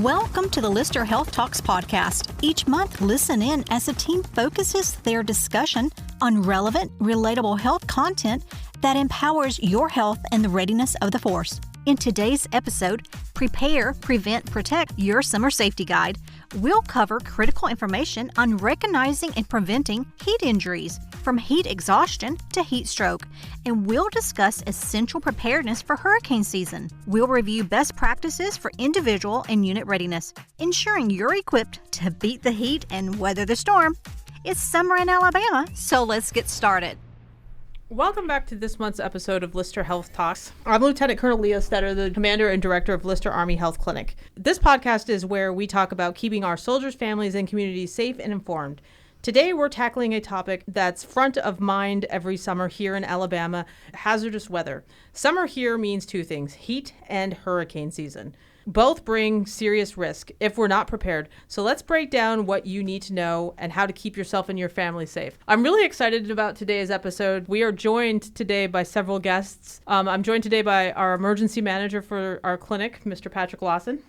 Welcome to the Lyster Health Talks podcast. Each month, listen in as the team focuses their discussion on relevant, relatable health content that empowers your health and the readiness of the force. In today's episode, Prepare, Prevent, Protect Your Summer Safety Guide, we'll cover critical information on recognizing and preventing heat injuries, from heat exhaustion to heat stroke, and we'll discuss essential preparedness for hurricane season. We'll review best practices for individual and unit readiness, ensuring you're equipped to beat the heat and weather the storm. It's summer in Alabama, so let's get started. Welcome back to this month's episode of Lyster Health Talks. I'm Lieutenant Colonel Leah Stetter, the Commander and Director of Lyster Army Health Clinic. This podcast is where we talk about keeping our soldiers, families, and communities safe and informed. Today, we're tackling a topic that's front of mind every summer here in Alabama: hazardous weather. Summer here means two things: heat and hurricane season. Both bring serious risk if we're not prepared. So let's break down what you need to know and how to keep yourself and your family safe. I'm really excited about today's episode. We are joined today by several guests. I'm joined today by our emergency manager for our clinic, Mr. Patrick Lawson.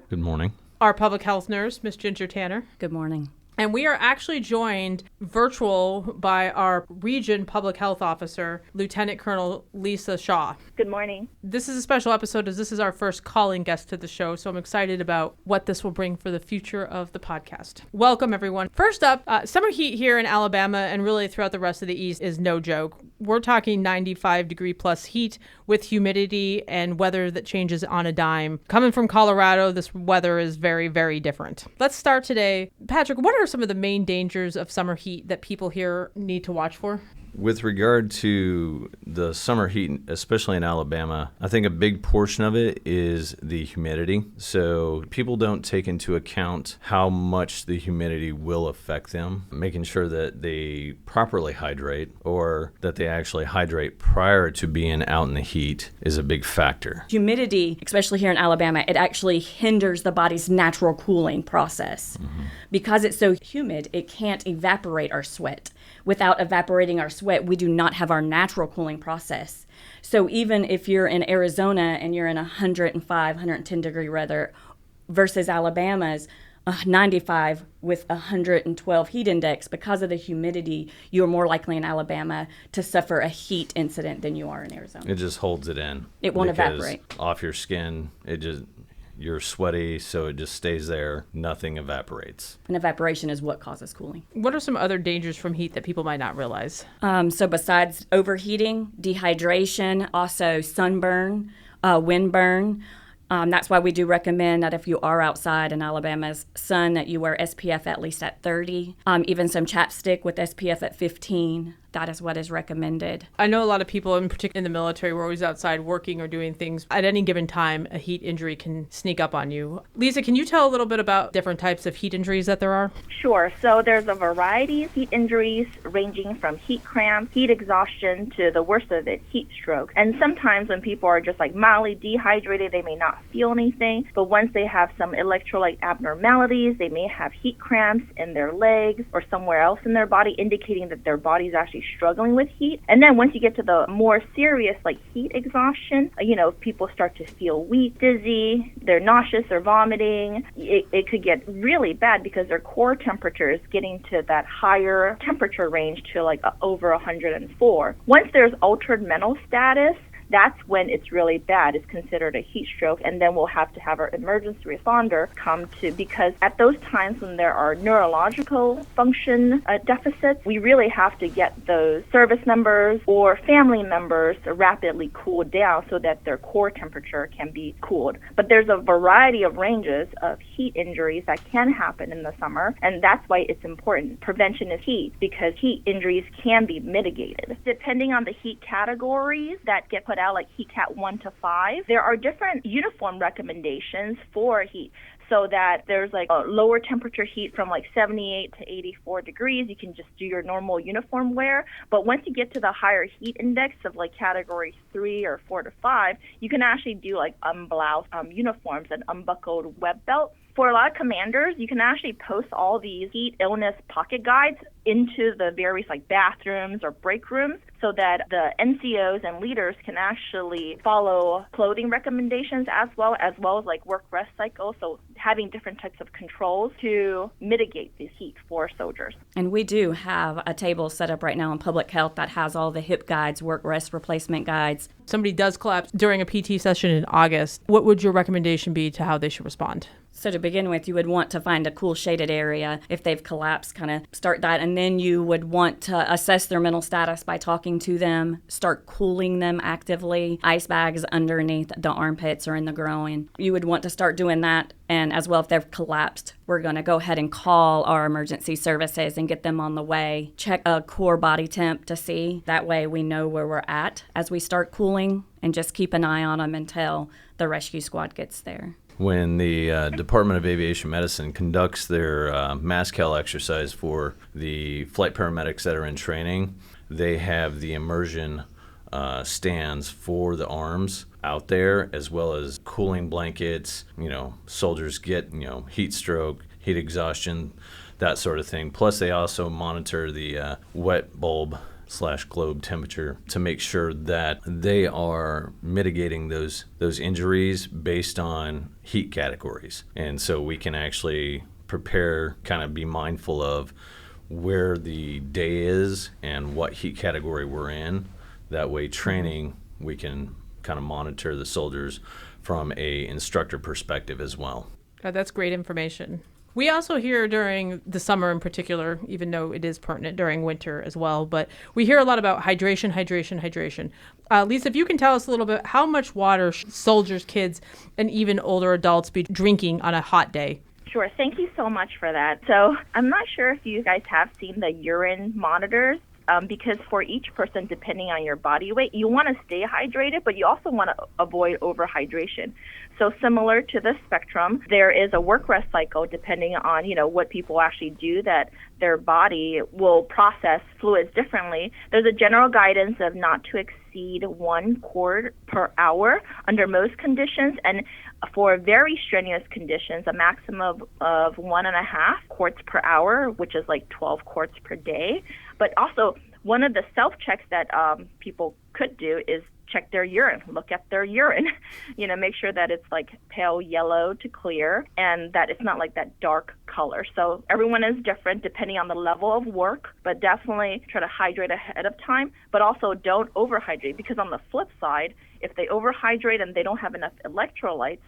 Good morning. Our public health nurse, Ms. Ginger Tanner. Good morning. And we are actually joined virtual by our region public health officer, Lieutenant Colonel Lisa Shaw. Good morning. This is a special episode as this is our first calling guest to the show, so I'm excited about what this will bring for the future of the podcast. Welcome, everyone. First up, summer heat here in Alabama and really throughout the rest of the East is no joke. We're talking 95 degree plus heat with humidity and weather that changes on a dime. Coming from Colorado, this weather is very, very different. Let's start today. Patrick, what are some of the main dangers of summer heat that people here need to watch for? With regard to the summer heat, especially in Alabama, I think a big portion of it is the humidity. So people don't take into account how much the humidity will affect them. Making sure that they properly hydrate or that they actually hydrate prior to being out in the heat is a big factor. Humidity, especially here in Alabama, it actually hinders the body's natural cooling process. Because it's so humid, it can't evaporate our sweat. Without evaporating our sweat, we do not have our natural cooling process. So even if you're in Arizona and you're in 105, 110 degree weather versus Alabama's 95 with 112 heat index, because of the humidity, you're more likely in Alabama to suffer a heat incident than you are in Arizona. It just holds it in. It won't evaporate. Off your skin, you're sweaty, so it just stays there. Nothing evaporates. And evaporation is what causes cooling. What are some other dangers from heat that people might not realize? So besides overheating, dehydration, also sunburn, windburn. That's why we do recommend that if you are outside in Alabama's sun, that you wear SPF at least at 30. Even some chapstick with SPF at 15. That is what is recommended. I know a lot of people, in particular in the military, we're always outside working or doing things. At any given time, a heat injury can sneak up on you. Lisa, can you tell a little bit about different types of heat injuries that there are? Sure. So there's a variety of heat injuries ranging from heat cramp, heat exhaustion, to the worst of it, heat stroke. And sometimes when people are just like mildly dehydrated, they may not feel anything. But once they have some electrolyte abnormalities, they may have heat cramps in their legs or somewhere else in their body, indicating that their body's actually struggling with heat. And then once you get to the more serious, like heat exhaustion, people start to feel weak, dizzy, they're nauseous or vomiting. It could get really bad because their core temperature is getting to that higher temperature range to like over 104. Once there's altered mental status, that's when it's really bad. It's considered a heat stroke, and then we'll have to have our emergency responder come to, because at those times when there are neurological function deficits, we really have to get those service members or family members to rapidly cool down so that their core temperature can be cooled. But there's a variety of ranges of heat injuries that can happen in the summer, and that's why it's important. Prevention is heat, because heat injuries can be mitigated. Depending on the heat categories that get put out, like heat cat 1 to 5, there are different uniform recommendations for heat. So that there's like a lower temperature heat from like 78 to 84 degrees. You can just do your normal uniform wear. But once you get to the higher heat index of like category 3 or 4 to 5, you can actually do like unbloused uniforms and unbuckled web belt. For a lot of commanders, you can actually post all these heat illness pocket guides into the various bathrooms or break rooms so that the NCOs and leaders can actually follow clothing recommendations as well as work rest cycles. So having different types of controls to mitigate the heat for soldiers. And we do have a table set up right now in public health that has all the HIP guides, work rest replacement guides. Somebody does collapse during a PT session in August. What would your recommendation be to how they should respond? So to begin with, you would want to find a cool shaded area. If they've collapsed, kind of start that. And then you would want to assess their mental status by talking to them, start cooling them actively, ice bags underneath the armpits or in the groin. You would want to start doing that. And as well, if they've collapsed, we're going to go ahead and call our emergency services and get them on the way. Check a core body temp to see. That way we know where we're at as we start cooling, and just keep an eye on them until the rescue squad gets there. When the Department of Aviation Medicine conducts their MASCAL exercise for the flight paramedics that are in training, they have the immersion stands for the arms out there, as well as cooling blankets. Soldiers get, heat stroke, heat exhaustion, that sort of thing. Plus, they also monitor the wet bulb / globe temperature to make sure that they are mitigating those injuries based on heat categories. And so we can actually prepare, kind of be mindful of where the day is and what heat category we're in. That way training, we can kind of monitor the soldiers from a instructor perspective as well. That's great information. We also hear during the summer in particular, even though it is pertinent during winter as well, but we hear a lot about hydration. Lisa, if you can tell us a little bit, how much water should soldiers, kids, and even older adults be drinking on a hot day? Sure. Thank you so much for that. So I'm not sure if you guys have seen the urine monitors. Because for each person, depending on your body weight, you want to stay hydrated, but you also want to avoid overhydration. So similar to the spectrum, there is a work rest cycle depending on, what people actually do, that their body will process fluids differently. There's a general guidance of not to exceed 1 quart per hour under most conditions, and for very strenuous conditions, a maximum of 1.5 quarts per hour, which is 12 quarts per day. But also, one of the self-checks that people could do is check their urine, look at their urine, make sure that it's pale yellow to clear and that it's not that dark color. So everyone is different depending on the level of work, but definitely try to hydrate ahead of time, but also don't overhydrate, because on the flip side, if they overhydrate and they don't have enough electrolytes,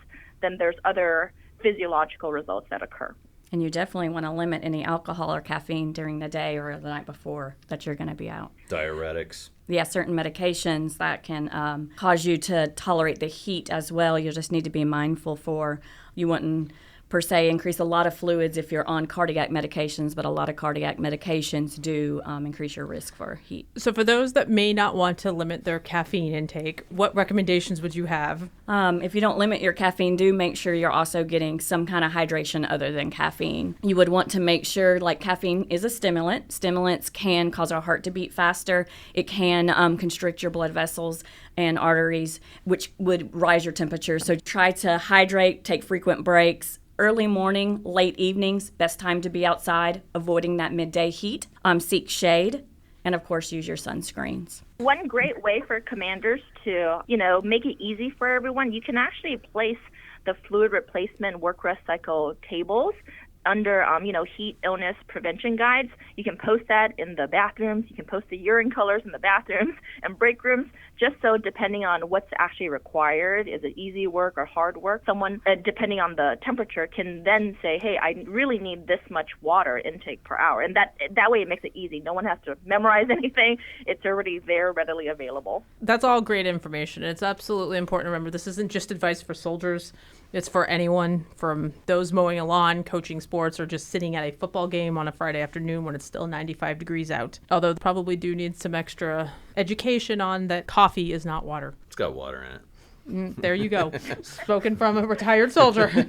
then there's other physiological results that occur. And you definitely want to limit any alcohol or caffeine during the day or the night before that you're going to be out. Diuretics. Yeah, certain medications that can cause you to tolerate the heat as well. You just need to be mindful for. You wouldn't per se increase a lot of fluids if you're on cardiac medications, but a lot of cardiac medications do increase your risk for heat. So for those that may not want to limit their caffeine intake, what recommendations would you have? If you don't limit your caffeine, do make sure you're also getting some kind of hydration other than caffeine. You would want to make sure, caffeine is a stimulant. Stimulants can cause our heart to beat faster. It can constrict your blood vessels and arteries, which would rise your temperature. So try to hydrate, take frequent breaks. Early morning, late evenings, best time to be outside, avoiding that midday heat. Seek shade, and of course, use your sunscreens. One great way for commanders to, make it easy for everyone, you can actually place the fluid replacement work rest cycle tables under, heat illness prevention guides. You can post that in the bathrooms. You can post the urine colors in the bathrooms and break rooms, just so depending on what's actually required, is it easy work or hard work, someone, depending on the temperature, can then say, hey, I really need this much water intake per hour. And that way it makes it easy. No one has to memorize anything. It's already there, readily available. That's all great information. It's absolutely important to remember this isn't just advice for soldiers. It's for anyone, from those mowing a lawn, coaching sports, or just sitting at a football game on a Friday afternoon when it's still 95 degrees out. Although they probably do need some extra education on that coffee is not water. It's got water in it. There you go. Spoken from a retired soldier.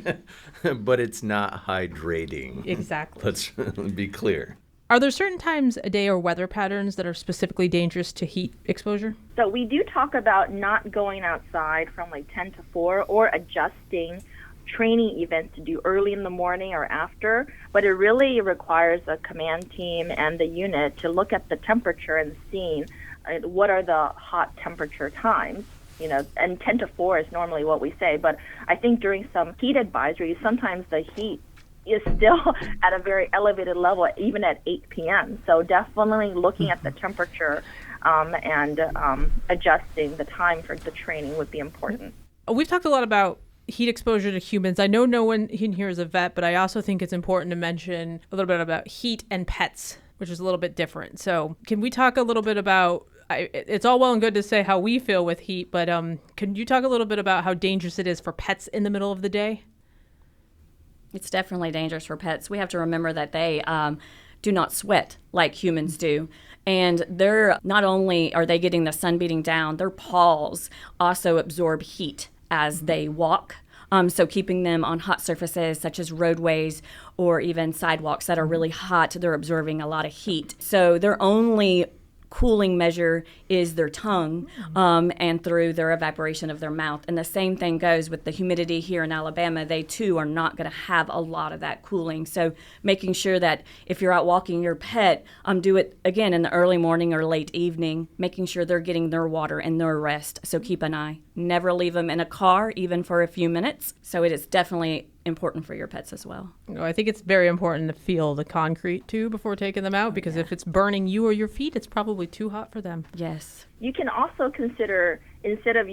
But it's not hydrating. Exactly. Let's be clear. Are there certain times a day or weather patterns that are specifically dangerous to heat exposure? So we do talk about not going outside from 10 to 4 or adjusting training events to do early in the morning or after, but it really requires a command team and the unit to look at the temperature and seeing what are the hot temperature times. And 10 to 4 is normally what we say, but I think during some heat advisories, sometimes the heat is still at a very elevated level, even at 8 p.m. So definitely looking at the temperature and adjusting the time for the training would be important. We've talked a lot about heat exposure to humans. I know no one in here is a vet, but I also think it's important to mention a little bit about heat and pets, which is a little bit different. So can we talk a little bit about, it's all well and good to say how we feel with heat, but can you talk a little bit about how dangerous it is for pets in the middle of the day? It's definitely dangerous for pets. We have to remember that they do not sweat like humans do. And they're not only are they getting the sun beating down, their paws also absorb heat as they walk. So keeping them on hot surfaces such as roadways or even sidewalks that are really hot, they're absorbing a lot of heat. So their only cooling measure is their tongue and through their evaporation of their mouth. And the same thing goes with the humidity here in Alabama. They too are not going to have a lot of that cooling. So making sure that if you're out walking your pet, do it again in the early morning or late evening, making sure they're getting their water and their rest. So keep an eye. Never leave them in a car, even for a few minutes. So it is definitely important for your pets as well. I think it's very important to feel the concrete too before taking them out, because if it's burning you or your feet, it's probably too hot for them. Yes. You can also consider, instead of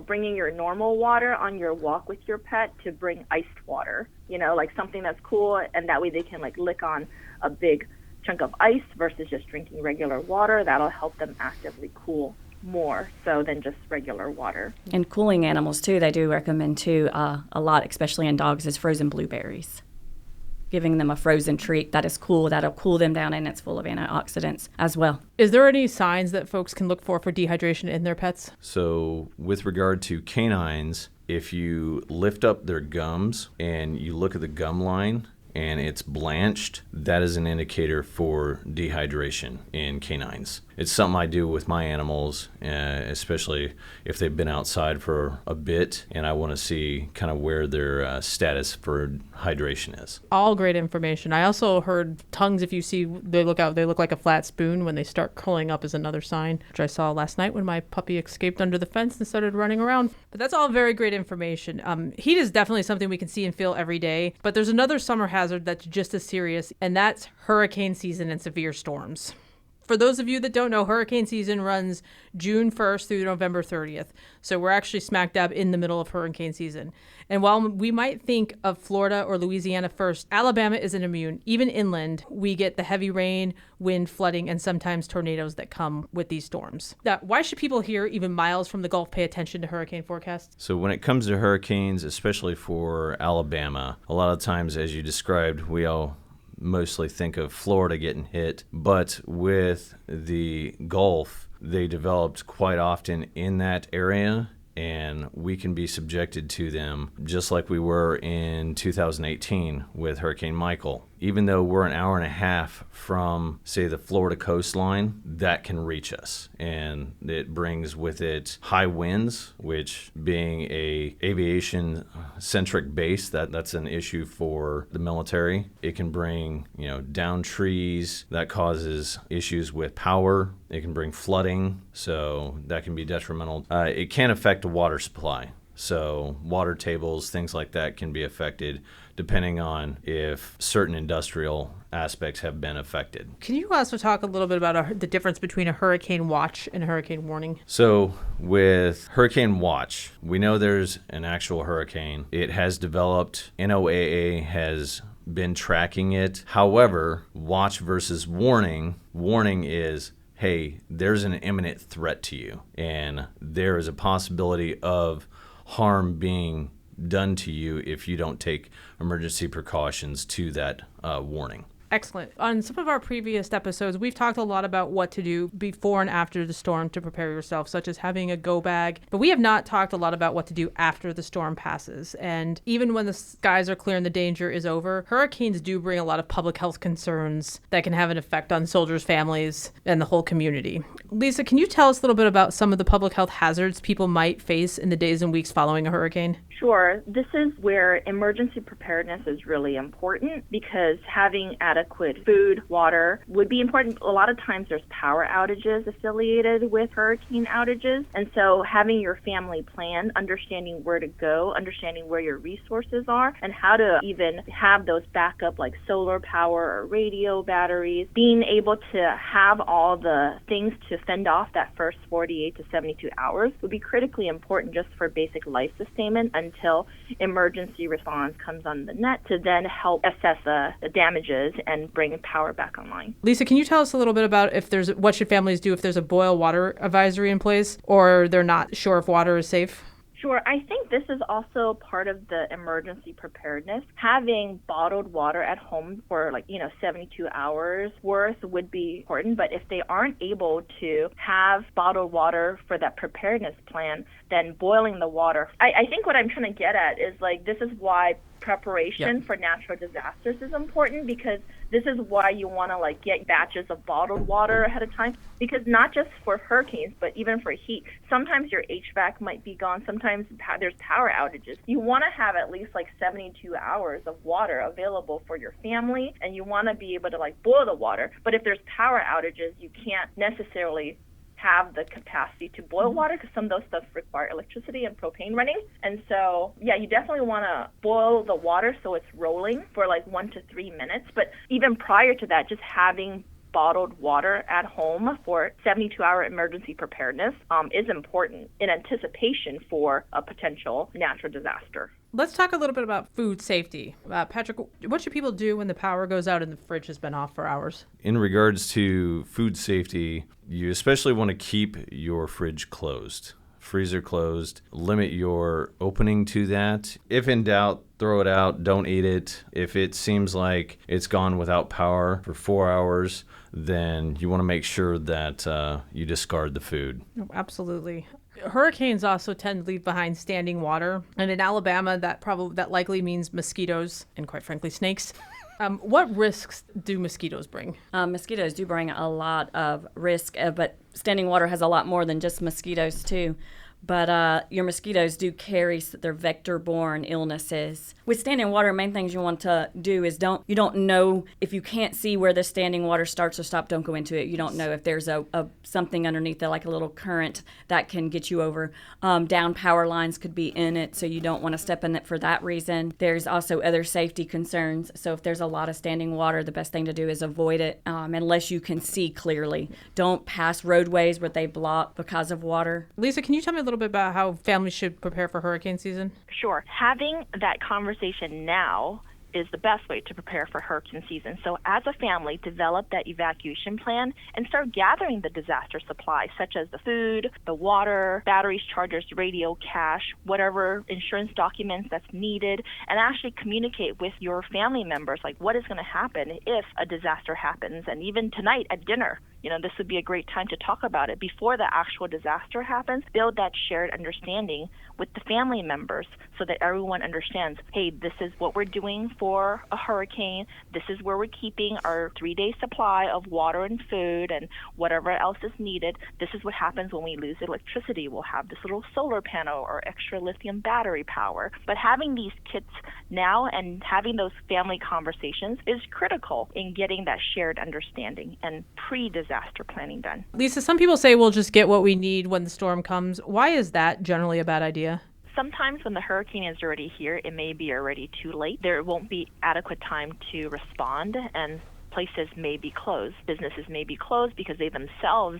bringing your normal water on your walk with your pet, to bring iced water, like something that's cool, and that way they can lick on a big chunk of ice versus just drinking regular water. That'll help them actively cool more so than just regular water. And cooling animals too, they do recommend too a lot, especially in dogs, is frozen blueberries. Giving them a frozen treat that is cool, that'll cool them down, and it's full of antioxidants as well. Is there any signs that folks can look for dehydration in their pets? So with regard to canines, if you lift up their gums and you look at the gum line and it's blanched, that is an indicator for dehydration in canines. It's something I do with my animals, especially if they've been outside for a bit, and I want to see kind of where their status for hydration is. All great information. I also heard tongues, if you see they look like a flat spoon when they start curling up, is another sign, which I saw last night when my puppy escaped under the fence and started running around. But that's all very great information. Heat is definitely something we can see and feel every day, but there's another summer hazard that's just as serious, and that's hurricane season and severe storms. For those of you that don't know, hurricane season runs June 1st through November 30th. So we're actually smack dab in the middle of hurricane season. And while we might think of Florida or Louisiana first, Alabama isn't immune. Even inland, we get the heavy rain, wind, flooding, and sometimes tornadoes that come with these storms. Now, why should people here, even miles from the Gulf, pay attention to hurricane forecasts? So when it comes to hurricanes, especially for Alabama, a lot of times, as you described, we all mostly think of Florida getting hit, but with the Gulf, they developed quite often in that area, and we can be subjected to them just like we were in 2018 with Hurricane Michael. Even though we're an hour and a half from, say, the Florida coastline, that can reach us. And it brings with it high winds, which being a aviation-centric base, that's an issue for the military. It can bring, down trees. That causes issues with power. It can bring flooding, so that can be detrimental. It can affect the water supply. So water tables, things like that can be affected depending on if certain industrial aspects have been affected. Can you also talk a little bit about the difference between a hurricane watch and a hurricane warning? So with hurricane watch, we know there's an actual hurricane. It has developed, NOAA has been tracking it. However, watch versus warning is, hey, there's an imminent threat to you, and there is a possibility of harm being done to you if you don't take emergency precautions to that warning. Excellent. On some of our previous episodes, we've talked a lot about what to do before and after the storm to prepare yourself, such as having a go bag. But we have not talked a lot about what to do after the storm passes. And even when the skies are clear and the danger is over, hurricanes do bring a lot of public health concerns that can have an effect on soldiers' families and the whole community. Lisa, can you tell us a little bit about some of the public health hazards people might face in the days and weeks following a hurricane? Sure. This is where emergency preparedness is really important because having adequate food, water would be important. A lot of times there's power outages affiliated with hurricane outages. And so having your family plan, understanding where to go, understanding where your resources are, and how to even have those backup like solar power or radio batteries, being able to have all the things to fend off that first 48 to 72 hours would be critically important just for basic life sustainment until emergency response comes on the net to then help assess the damages and bring power back online. Lisa, can you tell us a little bit about what should families do if there's a boil water advisory in place or they're not sure if water is safe? Sure. I think this is also part of the emergency preparedness. Having bottled water at home for 72 hours worth would be important. But if they aren't able to have bottled water for that preparedness plan, then boiling the water. I think what I'm trying to get at is this is why preparation for natural disasters is important, because this is why you want to get batches of bottled water ahead of time, because not just for hurricanes but even for heat, sometimes your HVAC might be gone, sometimes there's power outages. You want to have at least 72 hours of water available for your family, and you want to be able to boil the water. But if there's power outages, you can't necessarily have the capacity to boil water because some of those stuff require electricity and propane running. And so, you definitely want to boil the water so it's rolling for 1 to 3 minutes. But even prior to that, just having bottled water at home for 72-hour emergency preparedness is important in anticipation for a potential natural disaster. Let's talk a little bit about food safety. Patrick, what should people do when the power goes out and the fridge has been off for hours? In regards to food safety, you especially want to keep your fridge closed, freezer closed. Limit your opening to that. If in doubt, throw it out. Don't eat it. If it seems like it's gone without power for 4 hours, then you want to make sure that you discard the food. Oh, absolutely. Hurricanes also tend to leave behind standing water, and in Alabama, that likely means mosquitoes and, quite frankly, snakes. What risks do mosquitoes bring? Mosquitoes do bring a lot of risk, but standing water has a lot more than just mosquitoes too. But your mosquitoes do carry their vector-borne illnesses. With standing water, main things you want to do is you don't know if you can't see where the standing water starts or stops, don't go into it. You don't know if there's something underneath there, like a little current that can get you over. Down power lines could be in it, so you don't want to step in it for that reason. There's also other safety concerns. So if there's a lot of standing water, the best thing to do is avoid it unless you can see clearly. Don't pass roadways where they block because of water. Lisa, can you tell me a little bit about how families should prepare for hurricane season? Sure. Having that conversation now is the best way to prepare for hurricane season. So as a family, develop that evacuation plan and start gathering the disaster supplies, such as the food, the water, batteries, chargers, radio, cash, whatever insurance documents that's needed, and actually communicate with your family members, what is going to happen if a disaster happens. And even tonight at dinner, this would be a great time to talk about it before the actual disaster happens. Build that shared understanding with the family members so that everyone understands, hey, this is what we're doing for a hurricane. This is where we're keeping our 3-day supply of water and food and whatever else is needed. This is what happens when we lose electricity. We'll have this little solar panel or extra lithium battery power. But having these kits now and having those family conversations is critical in getting that shared understanding and pre-disaster planning done. Lisa, some people say we'll just get what we need when the storm comes. Why is that generally a bad idea? Sometimes when the hurricane is already here, it may be already too late. There won't be adequate time to respond, and places may be closed. Businesses may be closed because they themselves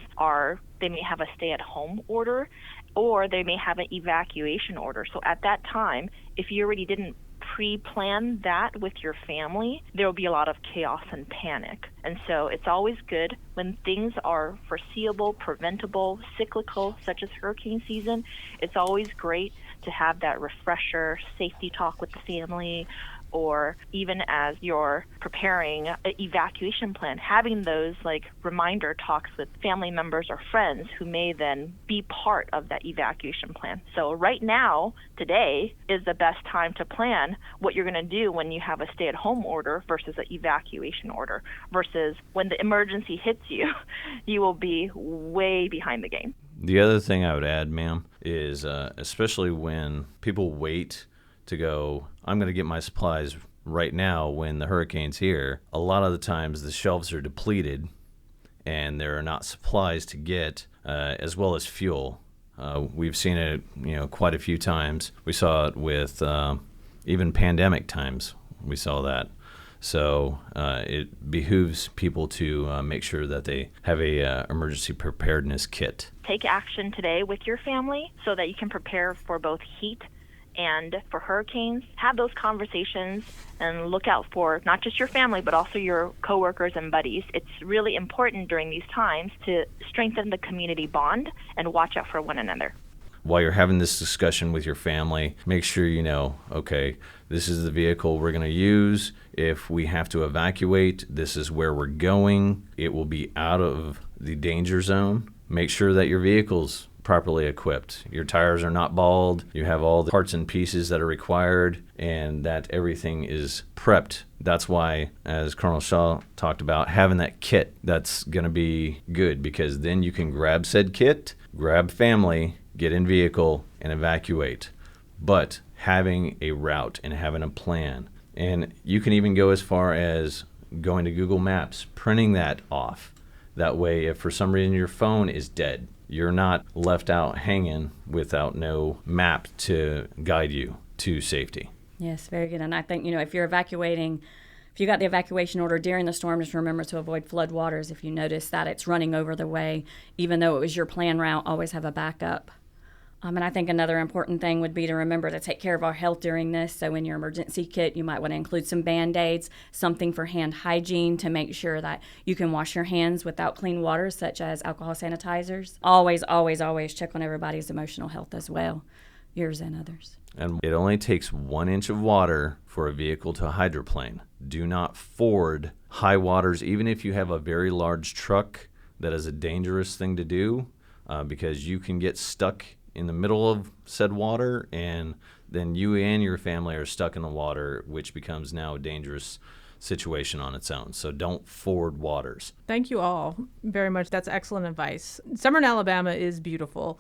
they may have a stay-at-home order, or they may have an evacuation order. So at that time, if you already didn't pre-plan that with your family, there will be a lot of chaos and panic. And so it's always good when things are foreseeable, preventable, cyclical, such as hurricane season. It's always great to have that refresher safety talk with the family, or even as you're preparing an evacuation plan, having those reminder talks with family members or friends who may then be part of that evacuation plan. So right now, today, is the best time to plan what you're going to do when you have a stay-at-home order versus an evacuation order, versus when the emergency hits you, you will be way behind the game. The other thing I would add, ma'am, is especially when people wait to go, I'm going to get my supplies right now when the hurricane's here. A lot of the times the shelves are depleted and there are not supplies to get, as well as fuel. We've seen it, quite a few times. We saw it with even pandemic times. We saw that. So it behooves people to make sure that they have a emergency preparedness kit. Take action today with your family so that you can prepare for both heat and for hurricanes. Have those conversations and look out for not just your family, but also your coworkers and buddies. It's really important during these times to strengthen the community bond and watch out for one another. While you're having this discussion with your family, make sure you know, okay, this is the vehicle we're going to use. If we have to evacuate, this is where we're going. It will be out of the danger zone. Make sure that your vehicle's properly equipped. Your tires are not bald. You have all the parts and pieces that are required, and that everything is prepped. That's why, as Colonel Shaw talked about, having that kit, that's going to be good, because then you can grab said kit, grab family, get in vehicle, and evacuate. But having a route and having a plan, and you can even go as far as going to Google Maps, printing that off. That way, if for some reason your phone is dead, you're not left out hanging without no map to guide you to safety. Yes, very good. And I think, if you're evacuating, if you got the evacuation order during the storm, just remember to avoid flood waters. If you notice that it's running over the way, even though it was your plan route, always have a backup. And I think another important thing would be to remember to take care of our health during this. So in your emergency kit, you might want to include some Band-Aids, something for hand hygiene to make sure that you can wash your hands without clean water, such as alcohol sanitizers. Always, always, always check on everybody's emotional health as well, yours and others. And it only takes 1 inch of water for a vehicle to hydroplane. Do not ford high waters, even if you have a very large truck. That is a dangerous thing to do, because you can get stuck in the middle of said water, and then you and your family are stuck in the water, which becomes now a dangerous situation on its own. So don't ford waters. Thank you all very much. That's excellent advice. Summer in Alabama is beautiful,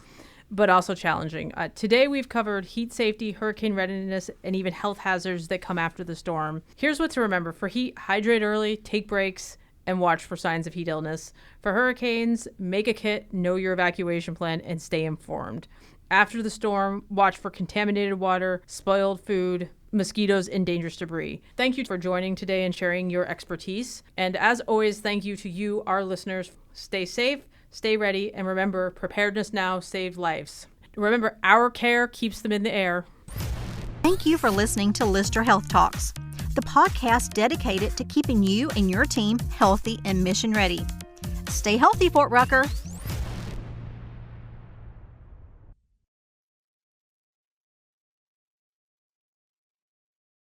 but also challenging. Today we've covered heat safety, hurricane readiness, and even health hazards that come after the storm. Here's what to remember. For heat, hydrate early, take breaks, and watch for signs of heat illness. For hurricanes, make a kit, know your evacuation plan, and stay informed. After the storm, watch for contaminated water, spoiled food, mosquitoes, and dangerous debris. Thank you for joining today and sharing your expertise. And as always, thank you to you, our listeners. Stay safe, stay ready, and remember, preparedness now saves lives. Remember, our care keeps them in the air. Thank you for listening to Lyster Health Talks, the podcast dedicated to keeping you and your team healthy and mission ready. Stay healthy, Fort Rucker.